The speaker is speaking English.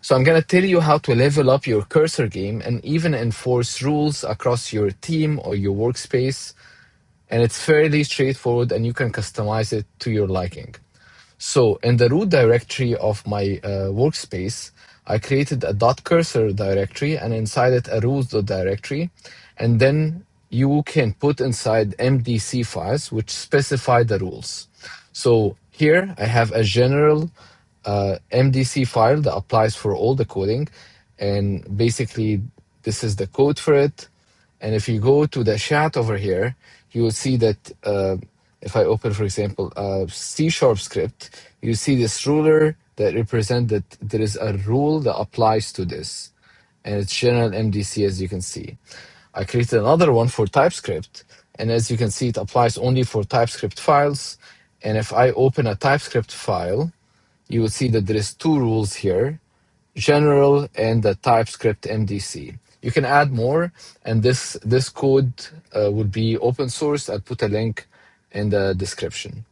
So I'm going to tell you how to level up your cursor game and even enforce rules across your team or your workspace. And it's fairly straightforward and you can customize it to your liking. So in the root directory of my workspace, I created a .cursor directory and inside it a rules.directory. And then you can put inside MDC files which specify the rules. So here I have a general MDC file that applies for all the coding. And basically this is the code for it. And if you go to the chat over here, you will see that if I open, for example, a C# script, you see this ruler that represents that there is a rule that applies to this. And it's general MDC, as you can see. I created another one for TypeScript. And as you can see, it applies only for TypeScript files. And if I open a TypeScript file, you will see that there is two rules here, general and the TypeScript MDC. You can add more, and this code would be open source. I'll put a link in the description.